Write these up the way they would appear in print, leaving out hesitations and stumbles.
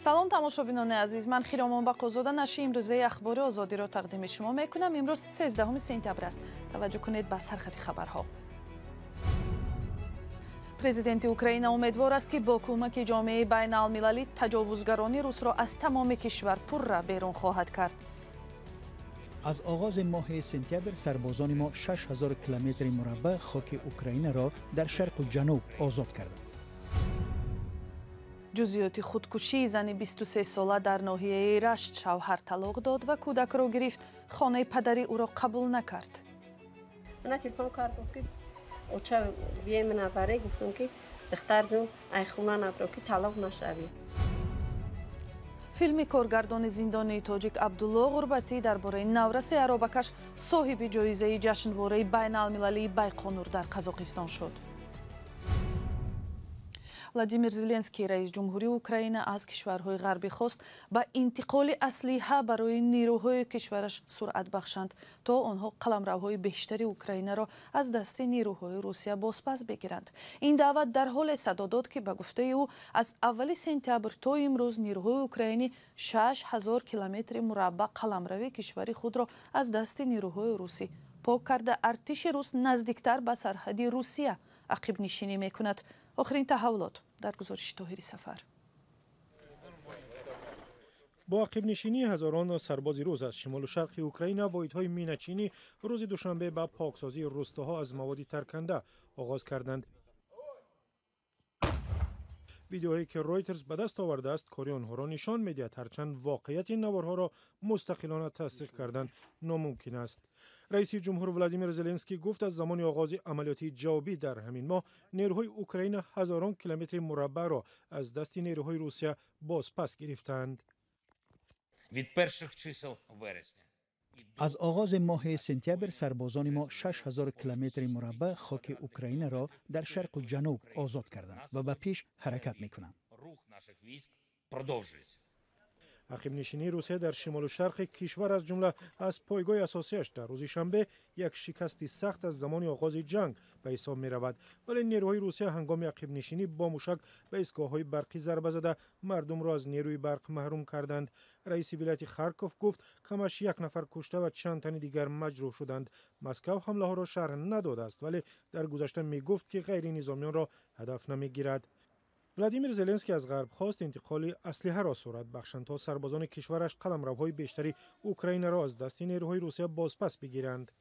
салом тамошобинони азиз, ман Хиромон Бақозода нашри имрӯзаи ахбори озодиро тақдими шумо мекунам. Имрӯз 13 сентябр аст. Таваҷҷӯҳ кунед ба сархати хабарҳо. Президенти Украина умедвор аст ки бо кӯмаки ҷомеаи байналмилалӣ таҷовузгарони русро аз тамоми кишвар пурра берун хоҳад кард. از آغاز ماه سپتامبر سربازان ما 6000 کیلومتر مربع خاک اوکراین را در شرق و جنوب آزاد کردند. جزئیات خودکشی زن 23 ساله در ناحیه رشت شوهر طلاق داد و کودک را گرفت. خانه پدری او را قبول نکرد. من تلفن کردم که اوچا بیایم نبره، گفتم که دختر جون ای خونه نبرو که طلاق نشوی. فیلمی کارگردان زندانی تاجیک عبدالله غربتی درباره نورس عرابکش صاحب جایزه جشنواره بین‌المللی байқонур در قزاقستان شد. владимир зеленский раис ҷумҳурии Украина аз кишварҳои ғарбӣ хост ба интиқоли аслиҳа барои нирӯҳои кишвараш суръат бахшанд, то онҳо қаламравҳои бештари Украинаро аз дасти нирӯҳои Русия бозпас бигиранд. Ин даъват дар ҳоле садо дод, ки ба гуфтаи ӯ аз аввали сентябр то имрӯз нирӯҳои украинӣ 6000 километри мураббаъ қаламрави кишвари худро аз дасти нирӯҳои русӣ пок карда артиши рус наздиктар ба сарҳади Русия ақибнишинӣ мекунад. охирин таҳаввулот дар гузориши Тоҳири Сафар. با عقب‌نشینی هزاران سرباز روس از شمال و شرق اوکراین، واحدهای مینه‌چینی روز دوشنبه با پاکسازی روستاها از مواد ترکنده آغاز کردند. ویدیوهایی که رویترز به دست آورده است کاری آنها را نشان می‌دهد، هرچند واقعیت این نوارها را مستقلانه تصدیق کردن ناممکن است. رئیس جمهور ولادیمیر زلنسکی گفت از زمان آغاز عملیات جوابی در همین ماه نیروهای اوکراین هزاران کیلومتر مربع را از دست نیروهای روسیه بازپس گرفتند. از آغاز ماه سپتامبر سربازان ما 6000 کیلومتر مربع خاک اوکراین را در شرق و جنوب آزاد کردند و به پیش حرکت می‌کنند. عقب‌نشینی روسیه در شمال و شرق کشور از جمله از پایگاه اساسیش در روز شنبه یک شکستی سخت از زمان آغاز جنگ به حساب می رود، ولی نیروهای روسیه هنگام عقب‌نشینی با موشک به ایستگاه‌های برقی ضربه زده مردم را از نیروی برق محروم کردند. رئیس ولایت خارکوف گفت کمش 1 نفر کشته و چند تن دیگر مجروح شدند. مسکو حمله ها را شرح نداده است، ولی در گذشته می گفت که غیر نظامیان را هدف نمیگیرد. ولادیمیر زلنسکی از غرب خواست انتقال اسلحه را سرعت بخشند تا سربازان کشورش قلمروهای بیشتری اوکراین را از دست نیروهای روسیه بازپس بگیرند.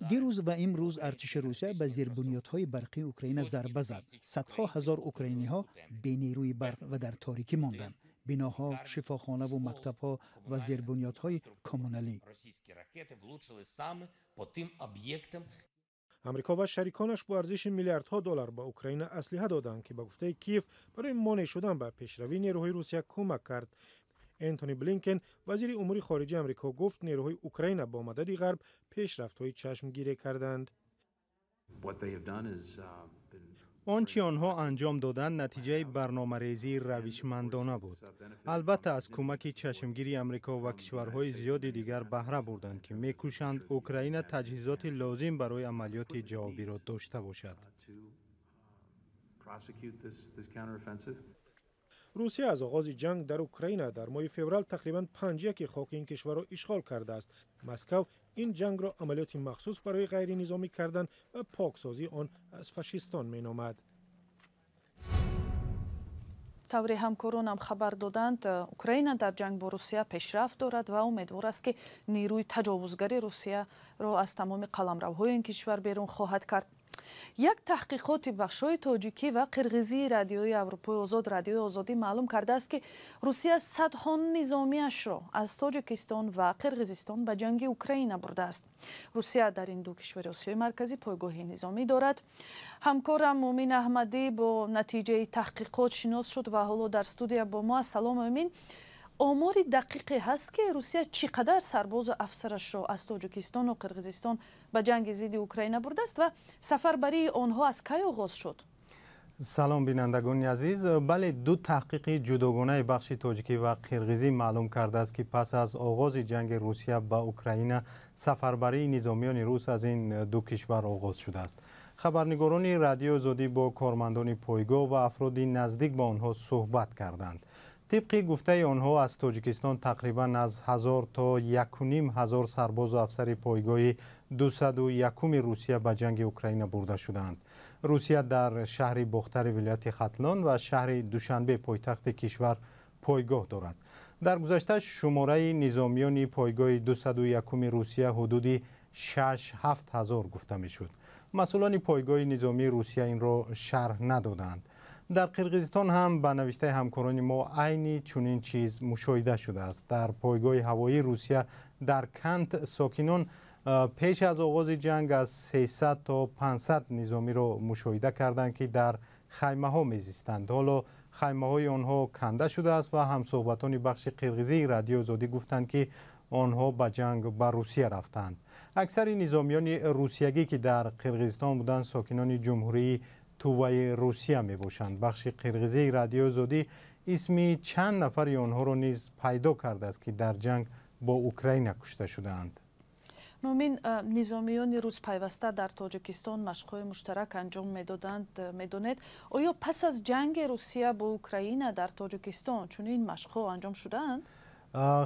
دیروز و امروز ارتش روسیه به زیربنیادهای برقی اوکراین ضربه زد. صدها هزار اوکراینی‌ها بی نیروی برق و در تاریکی ماندند. بناها، شفاخانه و مکتب‌ها و زیربنیادهای کمونالی. امریکا و شریکانش با ارزش میلیاردها دلار به اوکراین اسلحه دادند که به گفته کیف برای مانع شدن به پیشروی نیروهای روسیه کمک کرد. انتونی بلینکن وزیر امور خارجه امریکا گفت نیروهای اوکراین با مدد غرب پیشرفت‌های چشمگیری کردند. آنچه آنها انجام دادند نتیجه برنامه‌ریزی روشمندانه بود. البته از کمک چشمگیری امریکا و کشورهای زیادی دیگر بهره بردند که می‌کوشند اوکراین تجهیزات لازم برای عملیات جوابی را داشته باشد. روسیه از آغاز جنگ در اوکراین در ماه فوریه تقریباً 5/1 خاک این کشور را اشغال کرده است. مسکو این جنگ را عملیات مخصوص برای غیر نظامی کردن و پاکسازی آن از فاشیستان مینامد. таври ҳамкоронам хабар доданд, Украина дар ҷанг бо Русия пешрафт дорад ва умедвор аст ки нирӯи таҷовузгари Русияро аз тамоми қаламравҳои ин кишвар берун хоҳад кард. як таҳқиқоти бахшҳои тоҷикӣ ва қирғизии радиои Аврупои озод, радиои озодӣ маълум кардааст, ки Русия садҳо низомиашро аз Тоҷикистон ва Қирғизистон ба ҷанги Украина бурдааст. Русия дар ин ду кишвари Осиёи марказӣ пойгоҳи низомӣ дорад. ҳамкорам Муъмин Аҳмадӣ бо натиҷаи таҳқиқот шинос шуд ва ҳоло дар студия бо мо аст. Салом Муъмин. آماری دقیقی هست که روسیه چقدر سرباز و افسرش را از تاجیکستان و قرقیزستان به جنگ ضد اوکراین برده است و سفربری آنها از کی آغاز شد؟ سلام بینندگان عزیز. بله، دو تحقیق جداگانه بخش تاجیکی و قرقیزی معلوم کرده است که پس از آغاز جنگ روسیه با اوکراین سفربری نظامیان روس از این دو کشور آغاز شده است. خبرنگاران رادیو آزادی با کارمندان پایگاه و افراد نزدیک با آنها صحبت کردند. طبق گفته آنها از تاجیکستان تقریبا از 1000 تا 1500 سرباز و افسر پایگاه 201 روسیه به جنگ اوکراین برده شدند. روسیه در شهر بختر ولایت ختلان و شهر دوشنبه پایتخت کشور پایگاه دارد. در گذشته شماره نظامیان پایگاه 201 روسیه حدود 6-7 هزار گفته میشد. مسئولان پایگاه نظامی روسیه این را شرح ندادند. در قرقیزستان هم به نوشته همکاران ما عین چنین چیز مشاهده شده است. در پایگاه هوایی روسیه در کنت ساکنان پیش از آغاز جنگ از 300 تا 500 نظامی را مشاهده کردند که در خیمه ها میزیستند. حالا خیمه های آنها کنده شده است و همصحبتان بخش قرقیزی رادیو آزادی گفتند که آنها به جنگ به روسیه رفتند. اکثر نظامیان روسیگی که در قرقیزستان بودند ساکنان جمهوری توبای روسیه می باشند. بخش قرقیزی رادیو آزادی اسم چند نفر آنها را نیز پیدا کرده است که در جنگ با اوکراین کشته شدند. مومین، نظامیان روس پیوسته در تاجیکستان مشق‌های مشترک انجام می‌دهند. آیا پس از جنگ روسیه با اوکراین در تاجیکستان چنین مشق‌ها انجام شده‌اند؟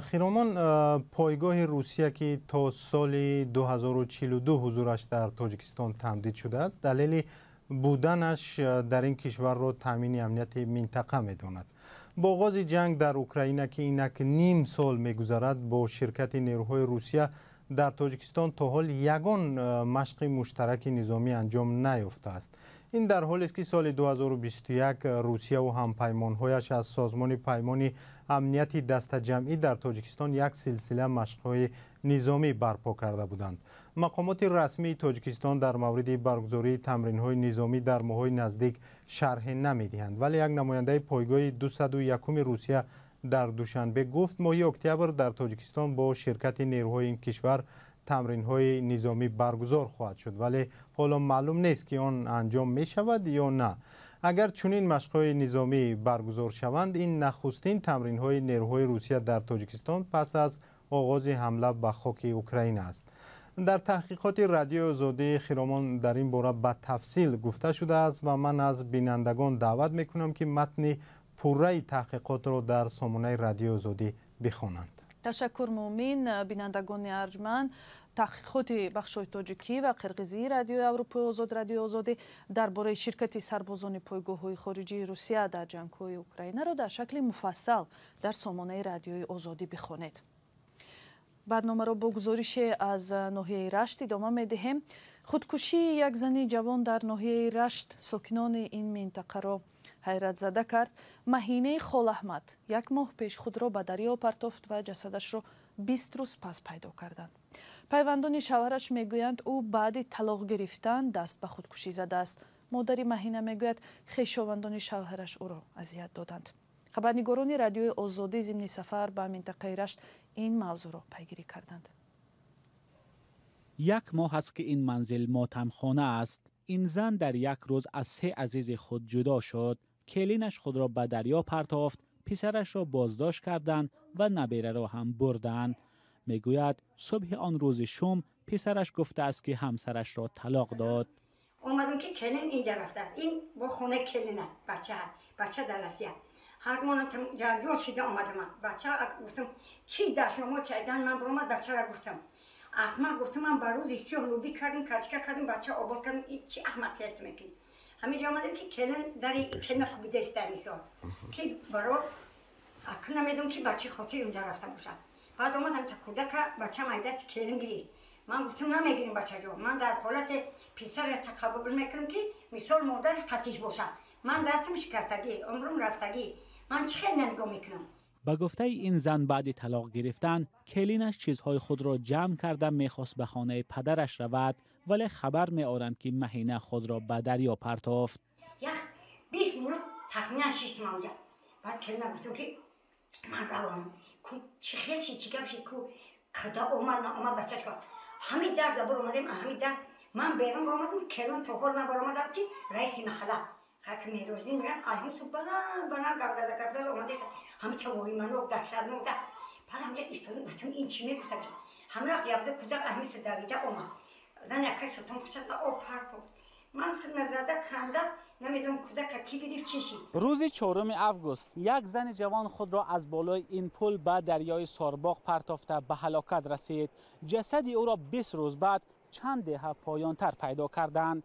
خیرامان، پایگاه روسیه که تا سال 2042 حضورش در تاجیکستان تمدید شده است، دلیل بودنش در این کشور را تامین امنیت منطقه می‌داند. با آغاز جنگ در اوکراین که اینک نیم سال می‌گذرد، با شرکت نیروهای روسیه در تاجیکستان تا حال یگان مشق مشترک نظامی انجام نیافته است. این در حالی است که سال 2021 روسیه و همپیمان‌هایش از سازمان پیمان امنیتی دست جمعی در تاجیکستان یک سلسله مشق‌های نظامی برپا کرده بودند. مقامات رسمی تاجیکستان در مورد برگزاری تمرین‌های نظامی در ماه‌های نزدیک شرح نمی‌دهند، ولی یک نماینده پایگاه 201 روسیه در دوشنبه گفت ماه اکتبر در تاجیکستان با شرکت نیروهای این کشور تمرین‌های نظامی برگزار خواهد شد، ولی حالا معلوم نیست که آن انجام می شود یا نه. اگر چنین مشق‌های نظامی برگزار شوند، این نخستین تمرین‌های نیروهای روسیه در تاجیکستان پس از آغاز حمله به خاک اوکراین است. در تحقیقات رادیو آزادی خیرامان در این باره به تفصیل گفته شده است و من از بینندگان دعوت می‌کنم که متن پوره تحقیقات را در سامانه رادیو آزادی بخوانند. تشکر مومین. بینندگان ارجمند، تحقیقات بخش‌های تاجیکی و قرقیزی رادیو اروپای آزاد رادیو آزادی درباره شرکت سربازان پایگاه‌های خارجی روسیه در جنگ‌های اوکراین را در شکل مفصل در سامانه رادیوی آزادی بخوانید. برنامه را با گزارش از ناحیه رشت ادامه می‌دهیم. خودکشی یک زن جوان در ناحیه رشت ساکنان این منطقه را حیرت زده کرد. مهینه خال احمد یک ماه پیش خود را به دریا پرتافت و جسدش را 20 روز پس پیدا کردند. پیوندان شوهرش میگویند او بعد طلاق گرفتن دست به خودکشی زده است. مادر مهینه میگوید خویشاوندان شوهرش او را اذیت دادند. خبرنگاران رادیوی آزادی ضمن سفر به منطقه رشت این موضوع را پیگیری کردند. یک ماه است که این منزل ماتمخانه است. این زن در یک روز از 3 عزیز خود جدا شد. کلینش خود را به دریا پرتافت، پسرش را بازداشت کردند و نبیره را هم بردند. میگوید صبح آن روز شوم پسرش گفته است که همسرش را طلاق داد. اومدم که کلین اینجا رفته است. این با خونه کلینه، بچه درسیه. هر دومانم جور شده آمدم. بچه گفتم چی در شما کردن؟ من برام بچه را گفتم. احمق گفتم من بروز استیو لوبی کردیم کچکا کردیم بچه آباد کردیم چی احمقیت میکنی؟ همینجا آمدیم که کلن داری کلن خوبیده است در میسار که برای اکنه میدونم که بچه خاطر اونجا رفته باشم. بعد آمدم تا کودک بچه مایدست کلن گیرید. من گفتم نمیگیریم بچه جو. من در حالت پسر تقبل میکنم که مثال مادرش قطیش باشم. من دستم شکستگی، عمرم رفتگی. من چه خیلی نگاه میکنم. با گفته این زن بعد طلاق گرفتن کلینش چیزهای خود را جمع کرده میخواست به خانه پدرش رود، ولی خبر میآورند که مهینه خود را به دریا پرتافت. 20 مینوت تخمینا 6 مانجا. بعد کلینا گفتم که من روام کو چه خیلی چی گفتی کو خدا اومد بچه‌ش کرد. همین درد بر اومدیم همین درد من بیرون اومدم کلون تو هول نبر اومدم که رئیس محله خاک میروزی میگن آیم سو بلند گردل اومده همه توی منو داشتن بعد همجا ایستادم گفتم این چی میگفتم همه وقت یابده کودک اهمی صداویده اومد زن یکی ستون خشد او پرتو من نزده کنده نمیدونم کودک کی گرفت چی شد. روز 4 آگوست یک زن جوان خود را از بالای این پل به دریای سارباغ پرتافته به هلاکت رسید. جسد او را 20 روز بعد چند دهه پایانتر پیدا کردند.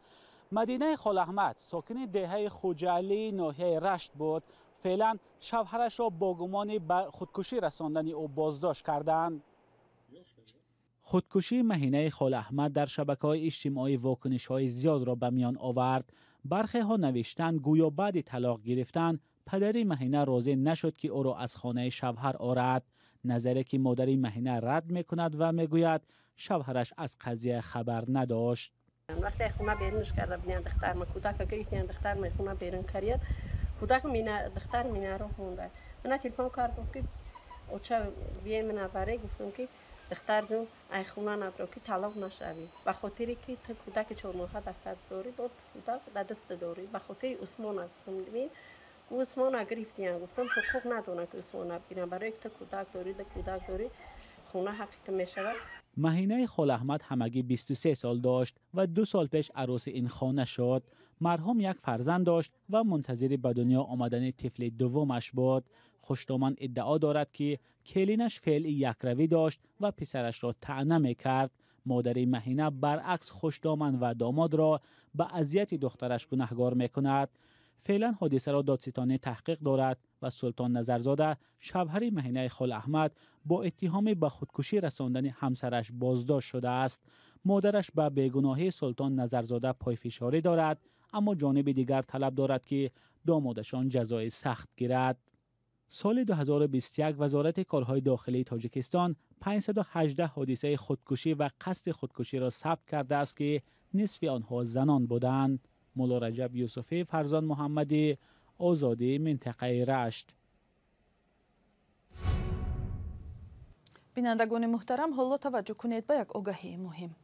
مدینه خالاحمد ساکن دهه خوجعلی ناحیه رشت بود. فعلا شوهرش را با گمان به خودکشی رساندن او بازداشت کردند. خودکشی مهینه خالاحمد در شبکه‌های اجتماعی واکنش‌های زیاد را به میان آورد. برخی ها نوشتند گویا بعد طلاق گرفتن پدری مهینه راضی نشد که او را از خانه شوهر آورد. نظری که مادری مهینه رد می‌کند و میگوید شوهرش از قضیه خبر نداشت. وقتی خونه بیرونش کرده بودن دختر ما کودک گرفتن دختر ما خونه بیرون کرد کودک مینا دختر مینا رو خونده من تلفن کردم که اوچا بیای من برای گفتم که دختر جون ای خونه نبرو که طلاق نشوی به خاطری که تو کودک 4 ماهه دختر داری دو کودک در دست داری به خاطر عثمان گفتم عثمان گرفتین گفتم حقوق ندونه که عثمان بگیرن برای که کودک داری خونه حقیقت میشود. مهینه خالاحمد همگی 23 سال داشت و 2 سال پیش عروس این خانه شد. مرحوم یک فرزند داشت و منتظر به دنیا آمدن طفل دومش بود. خوشدامن ادعا دارد که کلینش فعل یکروی داشت و پسرش را طعنه می‌کرد. مادر مهینه برعکس خوشدامن و داماد را به اذیت دخترش گناهکار می‌کند. فعلا حادثه را دادستانی تحقیق دارد و سلطان نظرزاده شوهر مهینه خالاحمد با اتهام به خودکشی رساندن همسرش بازداشت شده است. مادرش به بیگناهی سلطان نظرزاده پایفشاری دارد اما جانب دیگر طلب دارد که دامادشان جزای سخت گیرد. سال 2021 وزارت کارهای داخلی تاجیکستان 518 حادثه خودکشی و قصد خودکشی را ثبت کرده است که نصف آنها زنان بودند. مولا رجب یوسفی، فرزان محمدی، آزادی، منطقه رشت. بینندگان محترم حالا توجه کنید به یک آگهی مهم.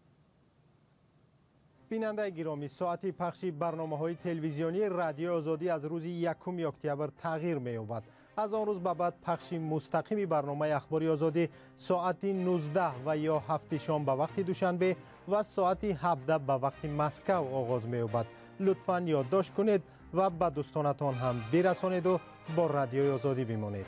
بیننده گرامی، ساعت پخش برنامه‌های تلویزیونی رادیو آزادی از روز 1 اکتبر تغییر می‌یابد. از آن روز به بعد پخش مستقیم برنامه اخباری آزادی ساعت 19 و یا 7 شام به وقت دوشنبه و ساعت 17 به وقت مسکو آغاز می‌یابد. لطفاً یادداشت کنید و به دوستانتان هم برسانید و با رادیو آزادی بمانید.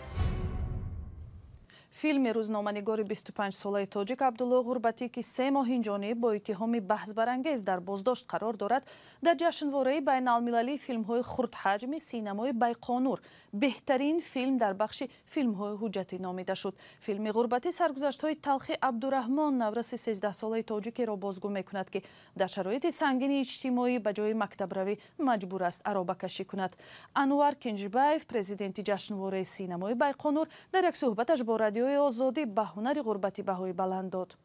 فیلم روزنامه‌نگار 25 ساله تاجیک عبدالله غربتی که 3 ماه جانی با اتهام بحث برانگیز در بازداشت قرار دارد در جشنواره بین‌المللی فیلم‌های خردحجم سینمای بایقانور بهترین فیلم در بخش فیلم‌های حجتی نامیده شد. فیلم غربتی سرگذشت‌های تلخ عبدالرحمن نورس 13 ساله تاجیکی را بازگو می‌کند که در شرایط سنگین اجتماعی به جای مکتب روی مجبور است عرابه کشی کند. انور کنجباев پرزیدنت جشنواره سینمای بایقانور در یک صحبتش با رادیو آزادی به هنر غربتی بهای بلند داد.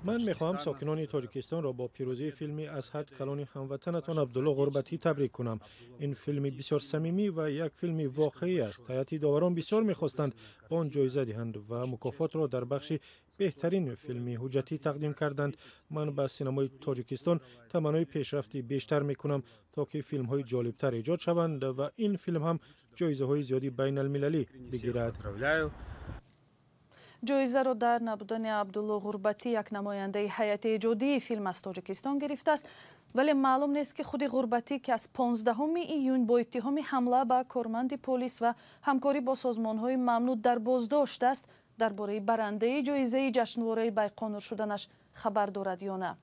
من میخواهم ساکنان تاجیکستان را با پیروزی فیلمی از حد کلان هموطنتان عبدالله غربتی تبریک کنم. این فیلمی بسیار صمیمی و یک فیلم واقعی است. هیئت داوران بسیار میخواستند با آن جایزه دهند و مکافات را در بخش بهترین فیلمی حجتی تقدیم کردند. من به سینمای تاجیکستان تمنای پیشرفتی بیشتر میکنم تا که فیلم های جالبتر ایجاد شوند و این فیلم هم جایزه های زیادی بین المللی بگیرد. جایزه را در نبودن عبدالله غربتی یک نماینده هیئت ایجادی فیلم از تاجیکستان گرفته است، ولی معلوم نیست که خود غربتی که از 15 ایون با اتهام حمله به کارمند پلیس و همکاری با سازمان‌های ممنوع در بازداشت است درباره برنده جایزه جشنواره بایقانور شدنش خبر دارد یا نه.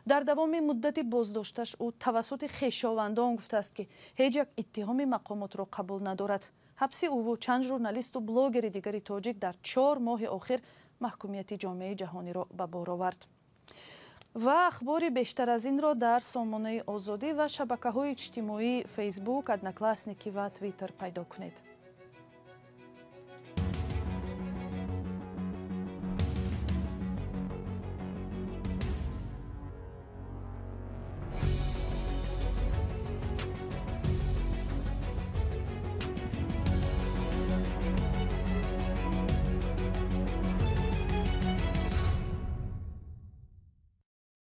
در دوام مدت بازداشتش او توسط خویشاوندان گفته است که هیچ یک اتهام مقامات را قبول ندارد. حبس او و چند ژورنالیست و بلاگر دیگری تاجیک در 4 ماه آخر محکومیت جامعه جهانی را به بار آورد. و اخبار بیشتر از این را در سامانه آزادی و شبکه‌های اجتماعی فیسبوک، ادناکلاسنیکی و توییتر پیدا کنید.